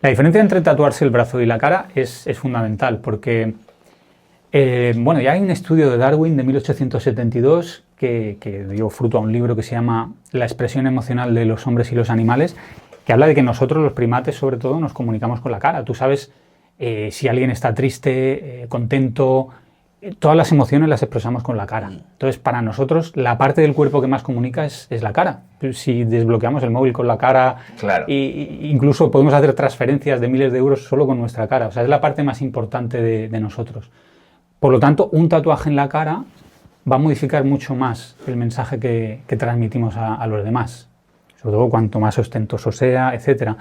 La diferencia entre tatuarse el brazo y la cara es fundamental porque ya hay un estudio de Darwin de 1872 que dio fruto a un libro que se llama La expresión emocional de los hombres y los animales, que habla de que nosotros, los primates, sobre todo, nos comunicamos con la cara. Tú sabes si alguien está triste, contento, todas las emociones las expresamos con la cara. Entonces, para nosotros, la parte del cuerpo que más comunica es la cara. Si desbloqueamos el móvil con la cara, Claro. incluso podemos hacer transferencias de miles de euros solo con nuestra cara. O sea, es la parte más importante de nosotros. Por lo tanto, un tatuaje en la cara va a modificar mucho más el mensaje que transmitimos a los demás. Sobre todo cuanto más ostentoso sea, etc.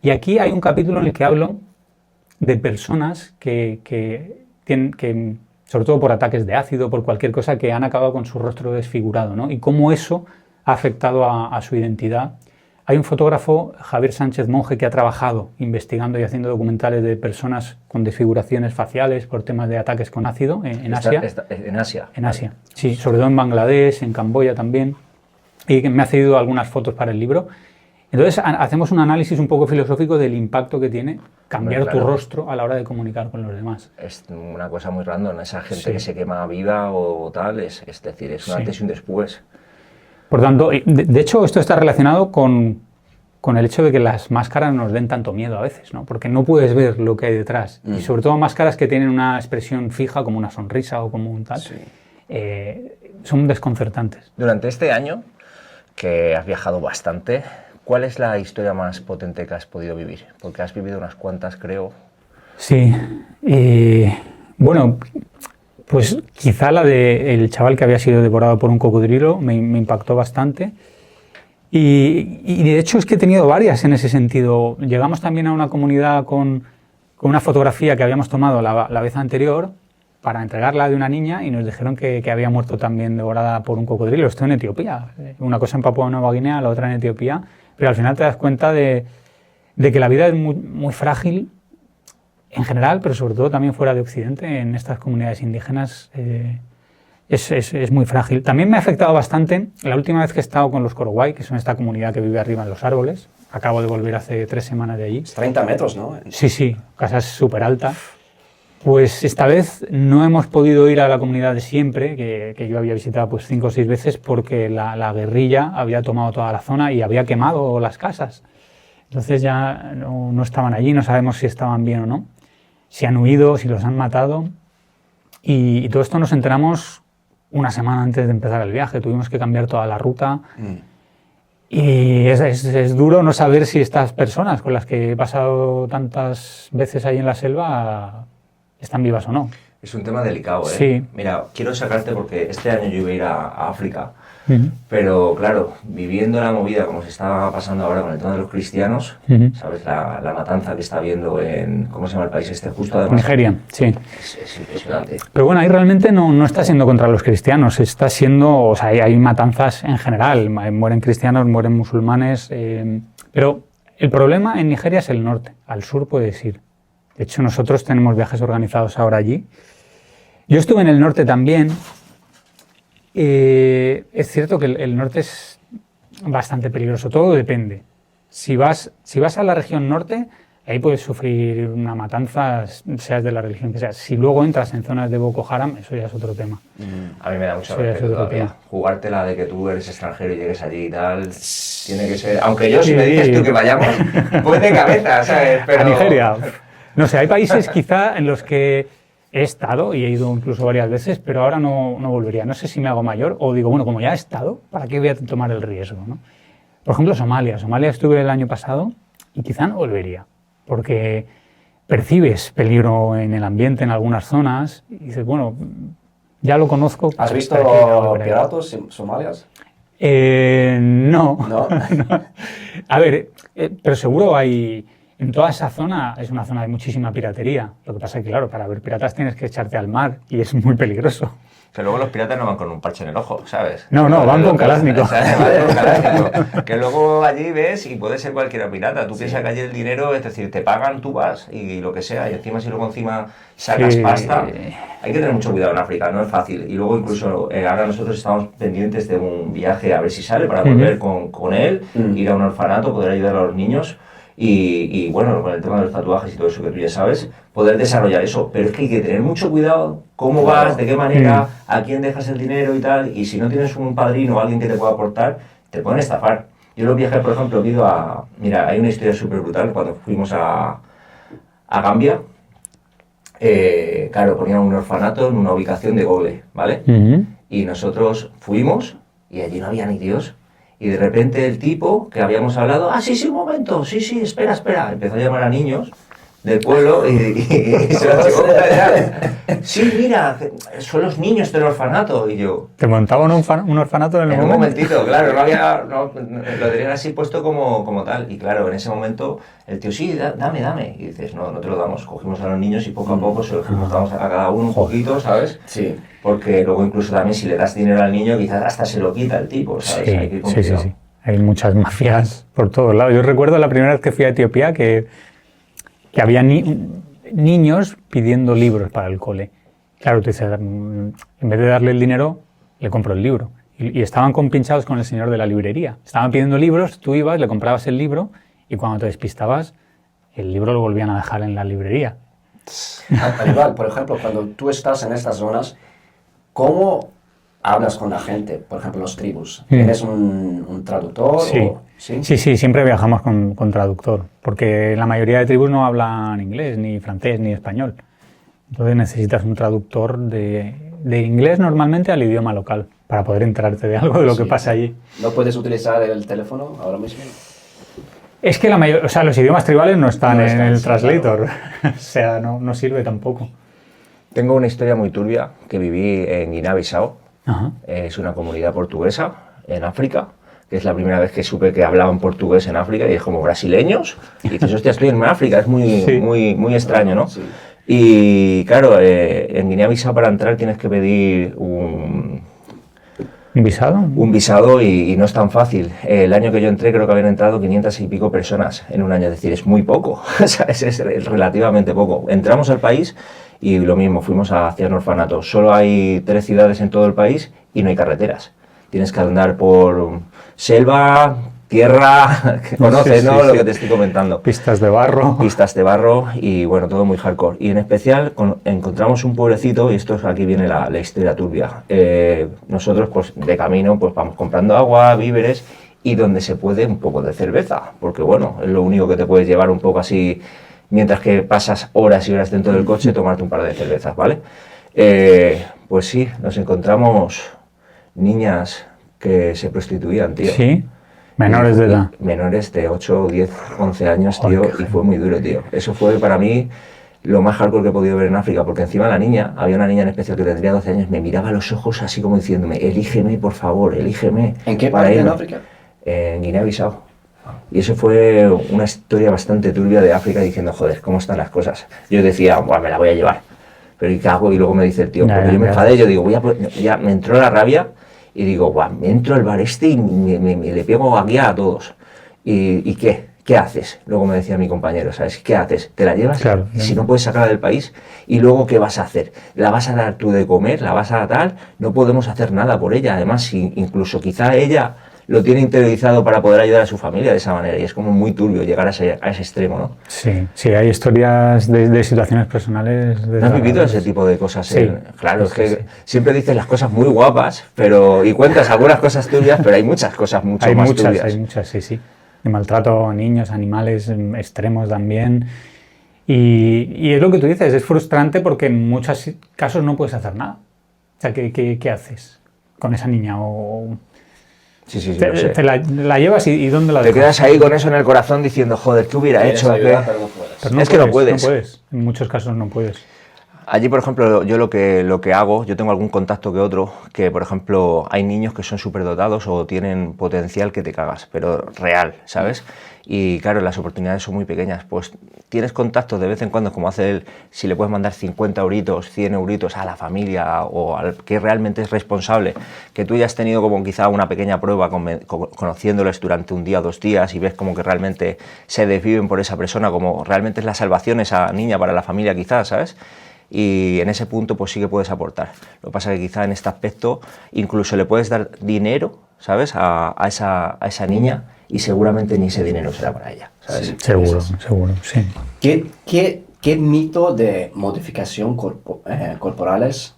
Y aquí hay un capítulo en el que hablo de personas que sobre todo por ataques de ácido, por cualquier cosa que han acabado con su rostro desfigurado, ¿no? Y cómo eso ha afectado a su identidad. Hay un fotógrafo, Javier Sánchez Monje, que ha trabajado investigando y haciendo documentales de personas con desfiguraciones faciales por temas de ataques con ácido en Asia. En Asia. En Asia, sí, sobre todo en Bangladesh, en Camboya también, y que me ha cedido algunas fotos para el libro. Entonces hacemos un análisis un poco filosófico del impacto que tiene cambiar Hombre, claro. tu rostro a la hora de comunicar con los demás. Es una cosa muy random, esa gente Sí. que se quema viva o tal, es decir, es un Sí. antes y un después. Por tanto, de hecho, esto está relacionado con el hecho de que las máscaras nos den tanto miedo a veces, ¿no? Porque no puedes ver lo que hay detrás. Y sobre todo máscaras que tienen una expresión fija, como una sonrisa o como un tal, son desconcertantes. Durante este año, que has viajado bastante, ¿cuál es la historia más potente que has podido vivir? Porque has vivido unas cuantas, creo. Sí, bueno, pues quizá la del chaval que había sido devorado por un cocodrilo me impactó bastante. Y de hecho es que he tenido varias en ese sentido. Llegamos también a una comunidad con una fotografía que habíamos tomado la vez anterior para entregarla de una niña y nos dijeron que había muerto también devorada por un cocodrilo. Esto en Etiopía. Una cosa en Papúa Nueva Guinea, la otra en Etiopía. Pero al final te das cuenta de que la vida es muy, muy frágil en general, pero sobre todo también fuera de Occidente, en estas comunidades indígenas. Es muy frágil. También me ha afectado bastante la última vez que he estado con los Korowai, que son esta comunidad que vive arriba en los árboles. Acabo de volver hace 3 semanas de allí. 30 metros, ¿no? Sí, casa es súper alta. Pues esta vez no hemos podido ir a la comunidad de siempre, que yo había visitado pues 5 o 6 veces, porque la guerrilla había tomado toda la zona y había quemado las casas. Entonces ya no estaban allí, no sabemos si estaban bien o no, si han huido, si los han matado. Y todo esto nos enteramos una semana antes de empezar el viaje. Tuvimos que cambiar toda la ruta. Y es duro no saber si estas personas con las que he pasado tantas veces ahí en la selva están vivas o no. Es un tema delicado, ¿eh? Sí. Mira, quiero sacarte porque este año yo iba a ir a África, pero claro, viviendo la movida como se está pasando ahora con el tema de los cristianos, ¿sabes? La matanza que está habiendo en, ¿cómo se llama el país este? Justo además. Nigeria, sí. Es impresionante. Pero bueno, ahí realmente no está siendo contra los cristianos, está siendo, o sea, hay matanzas en general, mueren cristianos, mueren musulmanes, pero el problema en Nigeria es el norte, al sur puedes ir. De hecho, nosotros tenemos viajes organizados ahora allí. Yo estuve en el norte también. Es cierto que el norte es bastante peligroso, todo depende. Si vas a la región norte, ahí puedes sufrir una matanza, seas de la religión que seas. Si luego entras en zonas de Boko Haram, eso ya es otro tema. A mí me da mucho Sí, respeto es otro todavía. tema. Jugártela de que tú eres extranjero y llegues allí y tal, tiene que ser... Aunque yo, si me dices tú que vayamos, pues de cabeza, ¿sabes? Pero... A Nigeria. No sé, hay países quizá en los que he estado y he ido incluso varias veces, pero ahora no volvería. No sé si me hago mayor o digo, bueno, como ya he estado, ¿para qué voy a tomar el riesgo, ¿no? Por ejemplo, Somalia. Somalia estuve el año pasado y quizá no volvería, porque percibes peligro en el ambiente en algunas zonas y dices, bueno, ya lo conozco. ¿Has visto ¿para qué voy a volver ahí? piratas somalias? No. ¿No? A ver, pero seguro hay... En toda esa zona es una zona de muchísima piratería. Lo que pasa es que, claro, para ver piratas tienes que echarte al mar y es muy peligroso. Que luego los piratas no van con un parche en el ojo, ¿sabes? No, van con Kalashnikov. Van con Kalashnikov. Que luego allí ves y puede ser cualquiera pirata. Tú piensas que allí el dinero, es decir, te pagan, tú vas y lo que sea. Y encima, si luego encima sacas Sí. pasta, hay que tener mucho cuidado en África, no es fácil. Y luego incluso ahora nosotros estamos pendientes de un viaje a ver si sale para volver con él, ir a un orfanato, poder ayudar a los niños. Y bueno, con el tema de los tatuajes y todo eso que tú ya sabes, poder desarrollar eso. Pero es que hay que tener mucho cuidado cómo vas, de qué manera, a quién dejas el dinero y tal. Y si no tienes un padrino o alguien que te pueda aportar, te pueden estafar. Yo los viajes, por ejemplo, he ido a... Mira, hay una historia súper brutal. Cuando fuimos a Gambia, claro, ponían un orfanato en una ubicación de Google, ¿vale? Y nosotros fuimos y allí no había ni Dios. Y de repente el tipo que habíamos hablado, sí, un momento, sí, espera, empezó a llamar a niños del pueblo y se lo llevó para allá. Sí, mira, son los niños del orfanato. Y yo... ¿Te montaban un orfanato en el En un momento? momentito, claro, lo tenían así puesto como tal. Y claro, en ese momento el tío, sí, dame. Y dices, no te lo damos. Cogimos a los niños y poco a poco se los damos a cada uno un poquito, ¿sabes? Sí. Porque luego incluso también si le das dinero al niño, quizás hasta se lo quita el tipo, ¿sabes? Hay que ir con cuidado. Sí. Hay muchas mafias por todos lados. Yo recuerdo la primera vez que fui a Etiopía que había niños pidiendo libros para el cole. Claro, tú dices, en vez de darle el dinero, le compro el libro. Y estaban compinchados con el señor de la librería. Estaban pidiendo libros, tú ibas, le comprabas el libro y cuando te despistabas, el libro lo volvían a dejar en la librería. Aníbal, por ejemplo, cuando tú estás en estas zonas, ¿cómo hablas con la gente? Por ejemplo, los tribus. ¿Tienes un traductor? Sí. Sí, siempre viajamos con traductor, porque la mayoría de tribus no hablan inglés, ni francés, ni español. Entonces necesitas un traductor de inglés normalmente al idioma local, para poder enterarte de algo de lo que pasa allí. ¿No puedes utilizar el teléfono ahora mismo? Es que los idiomas tribales no están en el translator, claro. O sea, no sirve tampoco. Tengo una historia muy turbia que viví en Guinea-Bissau. Ajá. Es una comunidad portuguesa en África, que es la primera vez que supe que hablaban portugués en África, y es como brasileños. Y dices, hostia, estoy en África, es muy extraño, ¿no? Sí. Y claro, en Guinea-Bissau para entrar tienes que pedir un ¿Un visado? Un visado y no es tan fácil. El año que yo entré creo que habían entrado 500 y pico personas en un año, es decir, es muy poco, es relativamente poco. Entramos al país y lo mismo, fuimos hacia un orfanato. Solo hay 3 ciudades en todo el país y no hay carreteras. Tienes que andar por selva, tierra, que conoces, Sí, ¿no? sí. Lo que te estoy comentando. Pistas de barro. Pistas de barro y bueno, todo muy hardcore. Y en especial encontramos un pueblecito, y aquí viene la historia turbia. Nosotros pues de camino pues vamos comprando agua, víveres y donde se puede un poco de cerveza, porque bueno, es lo único que te puedes llevar un poco así mientras que pasas horas y horas dentro del coche, tomarte un par de cervezas, ¿vale? Pues sí, nos encontramos niñas que se prostituían, tío. Sí. Menores de edad. Menores de 8, 10, 11 años, tío, Joder, y fue muy duro, tío. Eso fue para mí lo más hardcore que he podido ver en África, porque encima había una niña en especial que tendría 12 años, me miraba a los ojos así como diciéndome, elígeme, por favor, elígeme. ¿En qué para parte en irme". África? En Guinea-Bissau. Y eso fue una historia bastante turbia de África, diciendo, joder, ¿cómo están las cosas? Yo decía, "Buah, me la voy a llevar". Pero ¿y qué hago? Y luego me dice el tío, porque yo me enfadé, yo digo, ya me entró la rabia, y digo, "Buah, me entro al bar este y le pego aquí a todos". ¿Y qué? ¿Qué haces? Luego me decía mi compañero, ¿sabes? ¿Qué haces? ¿Te la llevas? Claro. Si no puedes sacarla del país, ¿y luego qué vas a hacer? ¿La vas a dar tú de comer? ¿La vas a tal? No podemos hacer nada por ella. Además, si incluso quizá ella lo tiene interiorizado para poder ayudar a su familia de esa manera. Y es como muy turbio llegar a ese extremo, ¿no? Sí, hay historias de situaciones personales. ¿No has vivido ese tipo de cosas? Sí. Claro, Sí, es que sí. siempre dices las cosas muy guapas, y cuentas algunas cosas turbias, pero hay muchas cosas mucho más turbias. Hay muchas, sí. De maltrato a niños, animales, extremos también. Y es lo que tú dices, es frustrante porque en muchos casos no puedes hacer nada. O sea, ¿qué haces con esa niña? Sí, lo sé. Te la llevas y ¿dónde la Te dejas? quedas ahí con eso en el corazón diciendo, joder, ¿qué hubiera hecho? Ayudar, pero no puedes. Pero Es que no puedes. En muchos casos no puedes. Allí, por ejemplo, yo lo que hago, yo tengo algún contacto que otro, que por ejemplo hay niños que son superdotados o tienen potencial que te cagas, pero real, ¿sabes? Y claro, las oportunidades son muy pequeñas, pues tienes contactos de vez en cuando, como hace él, si le puedes mandar 50 euritos, 100 euritos a la familia o al que realmente es responsable, que tú ya has tenido como quizá una pequeña prueba conociéndoles durante un día o 2 días y ves como que realmente se desviven por esa persona, como realmente es la salvación esa niña para la familia quizás, ¿sabes? Y en ese punto pues sí que puedes aportar. Lo que pasa es que quizá en este aspecto incluso le puedes dar dinero, ¿sabes? A esa niña y seguramente ni ese dinero será para ella, ¿sabes? Sí. Seguro, sí. ¿Qué mito de modificación corporales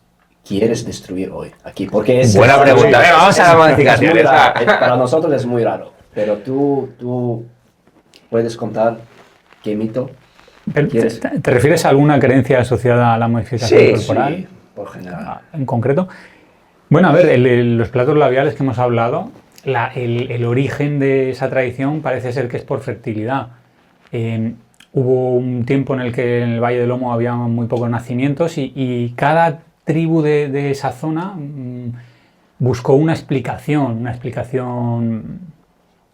quieres destruir hoy aquí? Porque es Buena pregunta. Venga, vamos a la modificación. es muy raro. Para nosotros es muy raro, pero tú puedes contar qué mito quieres. ¿Te refieres a alguna creencia asociada a la modificación corporal? Sí, por general. En concreto. Bueno, a ver, los platos labiales que hemos hablado, el origen de esa tradición parece ser que es por fertilidad. Hubo un tiempo en el que en el Valle del Lomo había muy pocos nacimientos y cada tribu de esa zona buscó una explicación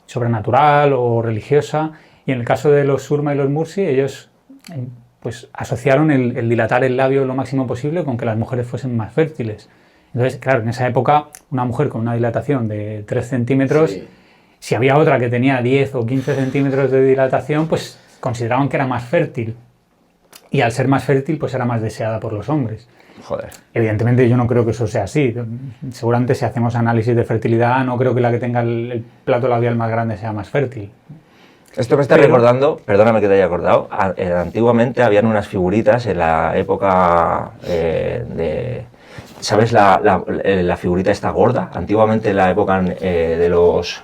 sobrenatural o religiosa, y en el caso de los Surma y los Mursi, ellos pues asociaron el dilatar el labio lo máximo posible con que las mujeres fuesen más fértiles. Entonces, claro, en esa época una mujer con una dilatación de 3 centímetros, Sí. si había otra que tenía 10 o 15 centímetros de dilatación, pues consideraban que era más fértil. Y al ser más fértil, pues era más deseada por los hombres. Joder. Evidentemente yo no creo que eso sea así. Seguramente si hacemos análisis de fertilidad, no creo que la que tenga el plato labial más grande sea más fértil. Esto me está recordando, perdóname que te haya acordado, antiguamente habían unas figuritas en la época ¿sabes la figurita esta gorda? Antiguamente en la época de los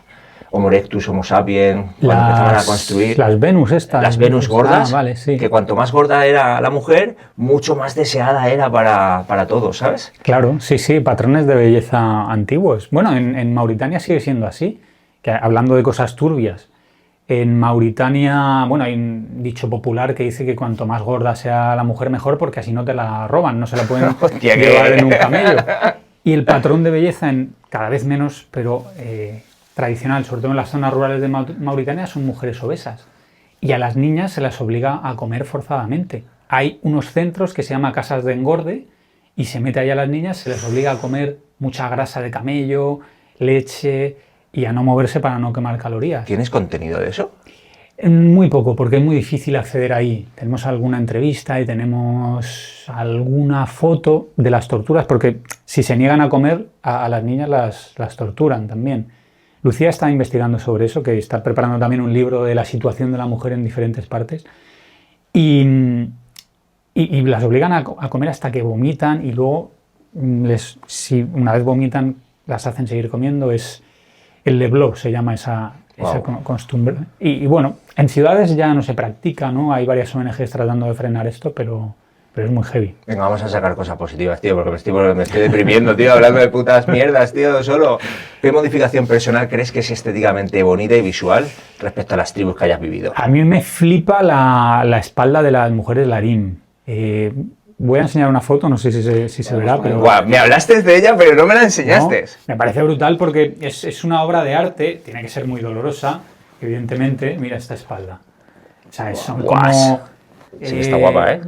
Homo erectus, Homo sapiens, cuando empezaban a construir... Las Venus estas. Las Venus gordas, vale, sí. que cuanto más gorda era la mujer, mucho más deseada era para todos, ¿sabes? Claro, sí, patrones de belleza antiguos. Bueno, en Mauritania sigue siendo así, que hablando de cosas turbias. En Mauritania, bueno, hay un dicho popular que dice que cuanto más gorda sea la mujer mejor, porque así no te la roban, no se la pueden Hostia, llevar en un camello. Y el patrón de belleza, cada vez menos, pero tradicional, sobre todo en las zonas rurales de Mauritania, son mujeres obesas. Y a las niñas se las obliga a comer forzadamente. Hay unos centros que se llaman casas de engorde y se mete ahí a las niñas, se les obliga a comer mucha grasa de camello, leche y a no moverse para no quemar calorías. ¿Tienes contenido de eso? Muy poco, porque es muy difícil acceder ahí. Tenemos alguna entrevista y tenemos alguna foto de las torturas, porque si se niegan a comer, a las niñas las torturan también. Lucía está investigando sobre eso, que está preparando también un libro de la situación de la mujer en diferentes partes, y las obligan a comer hasta que vomitan, y luego, si una vez vomitan, las hacen seguir comiendo. Es el lebló, se llama esa costumbre. Y bueno, en ciudades ya no se practica, ¿no? Hay varias ONGs tratando de frenar esto, pero es muy heavy. Venga, vamos a sacar cosas positivas, tío, porque me estoy deprimiendo, tío, hablando de putas mierdas, tío, solo. ¿Qué modificación personal crees que es estéticamente bonita y visual respecto a las tribus que hayas vivido? A mí me flipa la espalda de las mujeres larín. Voy a enseñar una foto, no sé si se verá, pero... Guau, me hablaste de ella, pero no me la enseñaste. No, me parece brutal porque es una obra de arte, tiene que ser muy dolorosa, evidentemente. Mira esta espalda. O sea, son como... Sí, está guapa, ¿eh?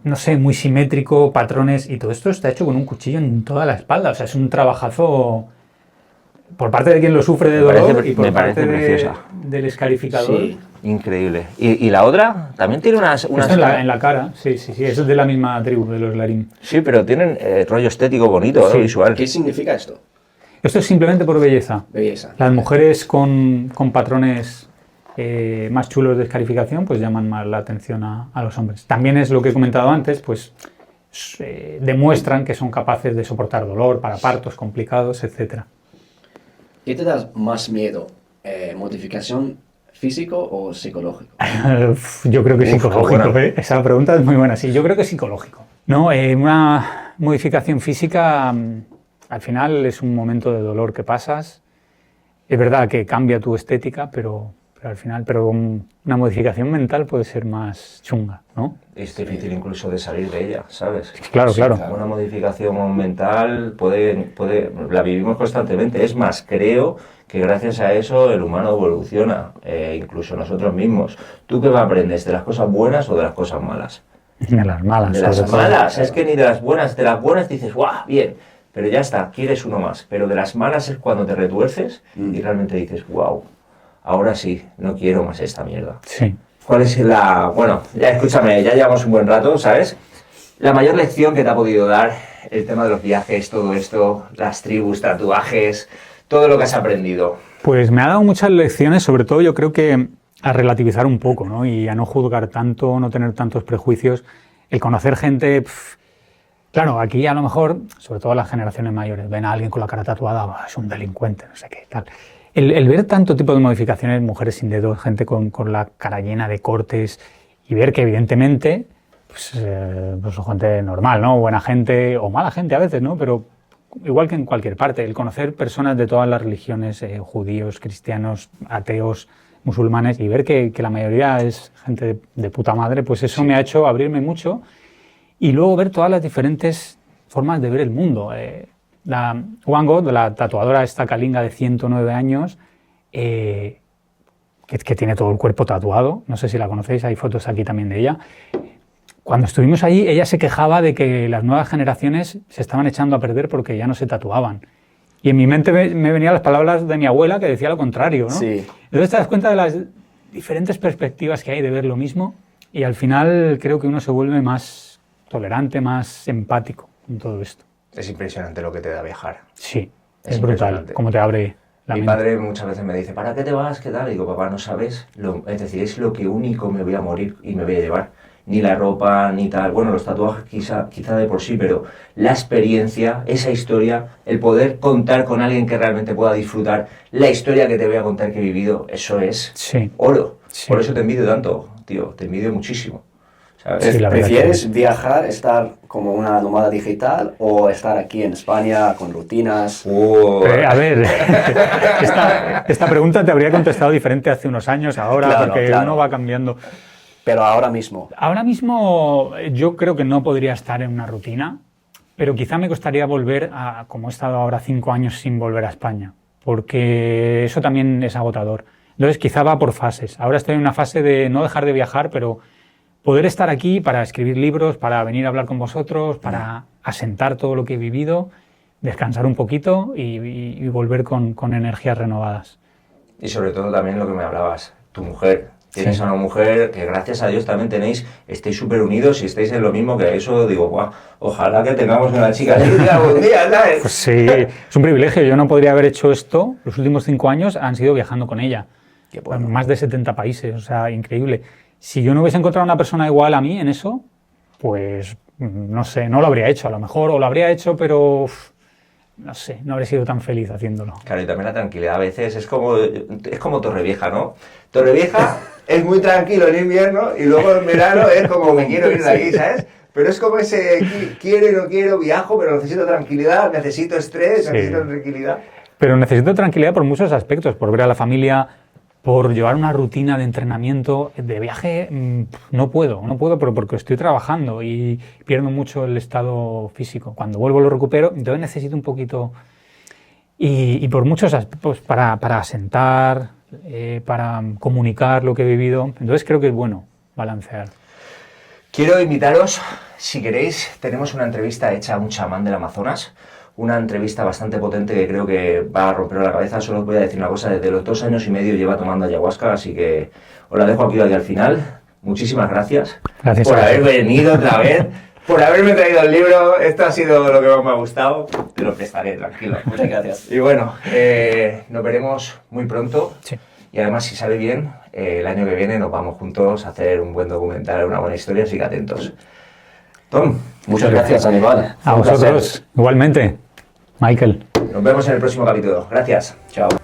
No sé, muy simétrico, patrones, y todo esto está hecho con un cuchillo en toda la espalda. O sea, es un trabajazo por parte de quien lo sufre de dolor y por parte del escarificador. Sí. Increíble. ¿Y la otra? También tiene unas... Esto en la cara, sí, es de la misma tribu, de los larín. Sí, pero tienen rollo estético bonito, Sí. visual. ¿Qué significa esto? Esto es simplemente por belleza. Belleza. Las mujeres con patrones más chulos de escarificación pues llaman más la atención a los hombres. También es lo que he comentado antes, pues demuestran que son capaces de soportar dolor para partos complicados, etc. ¿Qué te da más miedo? ¿Modificación físico o psicológico? Yo creo que es psicológico. buena. Esa pregunta es muy buena. Sí, yo creo que es psicológico. No, una modificación física al final es un momento de dolor que pasas. Es verdad que cambia tu estética, pero al final, una modificación mental puede ser más chunga, ¿no? Es difícil incluso de salir de ella, ¿sabes? Claro, Sí, claro. claro. Una modificación mental la vivimos constantemente. Es más, creo que gracias a eso el humano evoluciona, incluso nosotros mismos. ¿Tú qué aprendes? ¿De las cosas buenas o de las cosas malas? De las malas. De las sobre todo. malas, es que ni de las buenas dices, ¡guau! Bien, pero ya está, quieres uno más. Pero de las malas es cuando te retuerces y realmente dices, ¡guau! Ahora sí, no quiero más esta mierda. Sí. ¿Cuál es bueno, ya escúchame, ya llevamos un buen rato, ¿sabes? La mayor lección que te ha podido dar el tema de los viajes, todo esto, las tribus, tatuajes, todo lo que has aprendido. Pues me ha dado muchas lecciones, sobre todo yo creo que a relativizar un poco, ¿no? Y a no juzgar tanto, no tener tantos prejuicios. El conocer gente... Claro, aquí a lo mejor, sobre todo las generaciones mayores, ven a alguien con la cara tatuada, es un delincuente, no sé qué, tal. El ver tanto tipo de modificaciones, mujeres sin dedos, gente con la cara llena de cortes, y ver que evidentemente pues son gente normal, ¿no? Buena gente o mala gente a veces, ¿no? Pero igual que en cualquier parte, el conocer personas de todas las religiones, judíos, cristianos, ateos, musulmanes y ver que la mayoría es gente de puta madre, pues eso me ha hecho abrirme mucho y luego ver todas las diferentes formas de ver el mundo. La Van Gogh, la tatuadora esta Kalinga de 109 años, que tiene todo el cuerpo tatuado, no sé si la conocéis, hay fotos aquí también de ella. Cuando estuvimos allí, ella se quejaba de que las nuevas generaciones se estaban echando a perder porque ya no se tatuaban. Y en mi mente me venían las palabras de mi abuela que decía lo contrario, ¿no? Sí. Entonces te das cuenta de las diferentes perspectivas que hay de ver lo mismo y al final creo que uno se vuelve más tolerante, más empático en todo esto. Es impresionante lo que te da viajar. Sí, es brutal, cómo te abre la Mi mente. padre muchas veces me dice, ¿para qué te vas? ¿Qué tal? Y digo, papá, no sabes, es decir, es lo que único me voy a morir y me voy a llevar. Ni la ropa, ni tal. Bueno, los tatuajes quizá de por sí, pero la experiencia, esa historia, el poder contar con alguien que realmente pueda disfrutar la historia que te voy a contar que he vivido, eso es oro. Sí. Por eso te envidio tanto, tío, te envidio muchísimo. ¿Sabes? Sí, la verdad ¿Prefieres viajar, estar como una nómada digital o estar aquí en España con rutinas? A ver, esta pregunta te habría contestado diferente hace unos años, ahora, Claro, porque claro. uno va cambiando. Pero ahora mismo. Ahora mismo yo creo que no podría estar en una rutina, pero quizá me costaría volver a, como he estado ahora 5 años sin volver a España, porque eso también es agotador. Entonces quizá va por fases. Ahora estoy en una fase de no dejar de viajar, pero poder estar aquí para escribir libros, para venir a hablar con vosotros, para asentar todo lo que he vivido, descansar un poquito y volver con energías renovadas. Y sobre todo también lo que me hablabas, tu mujer. Tienes a una mujer que gracias a Dios también estáis súper unidos y estáis en lo mismo, que eso digo, guau, ojalá que tengamos una chica así algún día, ¿sabes? Pues sí, es un privilegio. Yo no podría haber hecho esto. Los últimos 5 años han sido viajando con ella. Qué bueno. Más de 70 países, o sea, increíble. Si yo no hubiese encontrado una persona igual a mí en eso, pues no sé, no lo habría hecho a lo mejor, o lo habría hecho, pero no sé, no habría sido tan feliz haciéndolo. Claro, y también la tranquilidad a veces es como Torrevieja, ¿no? Torrevieja es muy tranquilo en invierno y luego en verano es como me quiero ir de aquí, ¿sabes? Pero es como ese quiero y no quiero, viajo, pero necesito tranquilidad, necesito estrés, necesito tranquilidad. Pero necesito tranquilidad por muchos aspectos, por ver a la familia, por llevar una rutina de entrenamiento. De viaje no puedo, pero porque estoy trabajando y pierdo mucho el estado físico. Cuando vuelvo lo recupero, entonces necesito un poquito. Y por muchos aspectos, para asentar, para comunicar lo que he vivido. Entonces creo que es bueno balancear. Quiero invitaros, si queréis, tenemos una entrevista hecha a un chamán del Amazonas. Una entrevista bastante potente que creo que va a romper la cabeza. Solo os voy a decir una cosa, desde los 2 años y medio lleva tomando ayahuasca, así que os la dejo aquí al final. Muchísimas gracias, por haber venido otra vez, por haberme traído el libro. Esto ha sido lo que más me ha gustado. Te lo prestaré, tranquilo. Muchas gracias. Y bueno, nos veremos muy pronto. Sí. Y además, si sale bien, el año que viene nos vamos juntos a hacer un buen documental, una buena historia, así que atentos. Tom, Muchas gracias, Aníbal. A vosotros, igualmente. Michael. nos vemos en el próximo capítulo. Gracias. Chao.